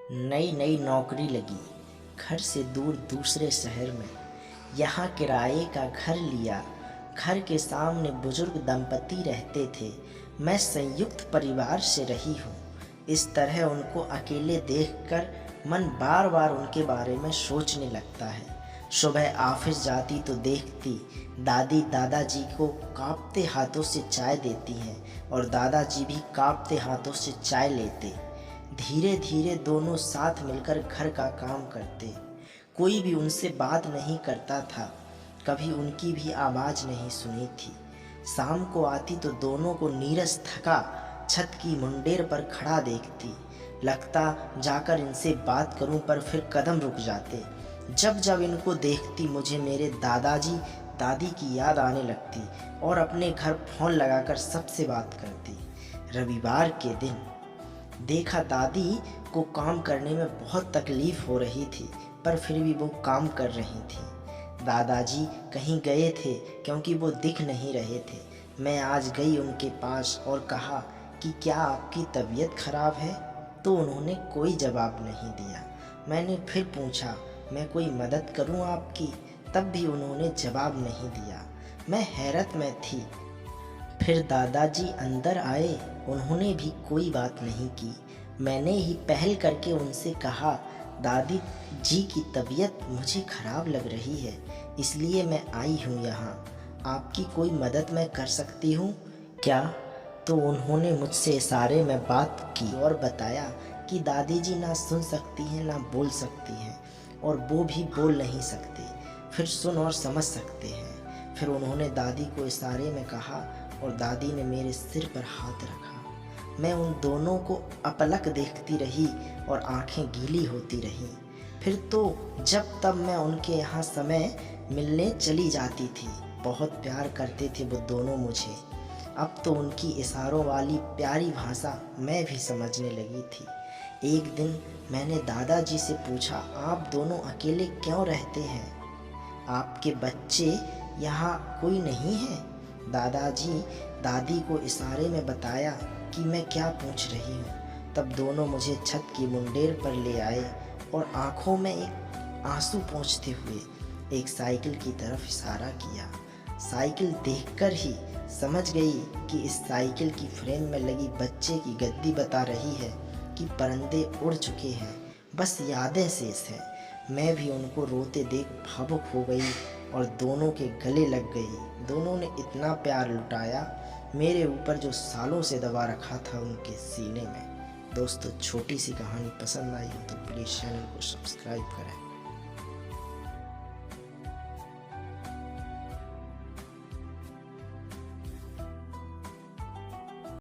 नई नई नौकरी लगी, घर से दूर दूसरे शहर में। यहाँ किराए का घर लिया, घर के सामने बुजुर्ग दंपति रहते थे। मैं संयुक्त परिवार से रही हूँ। इस तरह उनको अकेले देखकर मन बार बार उनके बारे में सोचने लगता है। सुबह ऑफिस जाती तो देखती दादी दादाजी को कांपते हाथों से चाय देती हैं और दादाजी भी कांपते हाथों से चाय लेते। धीरे धीरे दोनों साथ मिलकर घर का काम करते। कोई भी उनसे बात नहीं करता था, कभी उनकी भी आवाज़ नहीं सुनी थी। शाम को आती तो दोनों को नीरस थका छत की मुंडेर पर खड़ा देखती। लगता जाकर इनसे बात करूं, पर फिर कदम रुक जाते। जब जब इनको देखती मुझे मेरे दादाजी दादी की याद आने लगती और अपने घर फ़ोन लगाकर सबसे बात करती। रविवार के दिन देखा दादी को काम करने में बहुत तकलीफ़ हो रही थी, पर फिर भी वो काम कर रही थी। दादाजी कहीं गए थे क्योंकि वो दिख नहीं रहे थे। मैं आज गई उनके पास और कहा कि क्या आपकी तबीयत खराब है, तो उन्होंने कोई जवाब नहीं दिया। मैंने फिर पूछा, मैं कोई मदद करूं आपकी, तब भी उन्होंने जवाब नहीं दिया। मैं हैरत में थी। फिर दादाजी अंदर आए, उन्होंने भी कोई बात नहीं की। मैंने ही पहल करके उनसे कहा, दादी जी की तबीयत मुझे ख़राब लग रही है, इसलिए मैं आई हूँ यहाँ। आपकी कोई मदद मैं कर सकती हूँ क्या? तो उन्होंने मुझसे इशारे में बात की और बताया कि दादी जी ना सुन सकती हैं ना बोल सकती हैं, और वो भी बोल नहीं सकते, फिर सुन और समझ सकते हैं। फिर उन्होंने दादी को इशारे में कहा और दादी ने मेरे सिर पर हाथ रखा। मैं उन दोनों को अपलक देखती रही और आंखें गीली होती रहीं। फिर तो जब तब मैं उनके यहाँ समय मिलने चली जाती थी। बहुत प्यार करते थे वो दोनों मुझे। अब तो उनकी इशारों वाली प्यारी भाषा मैं भी समझने लगी थी। एक दिन मैंने दादाजी से पूछा, आप दोनों अकेले क्यों रहते हैं? आपके बच्चे यहाँ कोई नहीं है? दादाजी दादी को इशारे में बताया कि मैं क्या पूछ रही हूँ। तब दोनों मुझे छत की मुंडेर पर ले आए और आंखों में एक आंसू पोंछते हुए एक साइकिल की तरफ इशारा किया। साइकिल देखकर ही समझ गई कि इस साइकिल की फ्रेम में लगी बच्चे की गद्दी बता रही है कि परिंदे उड़ चुके हैं, बस यादें शेष हैं। मैं भी उनको रोते देख भावुक हो गई और दोनों के गले लग गई। दोनों ने इतना प्यार लुटाया मेरे ऊपर जो सालों से दबा रखा था उनके सीने में। दोस्तों, छोटी सी कहानी पसंद आई हो तो प्लीज़ चैनल को सब्सक्राइब करें।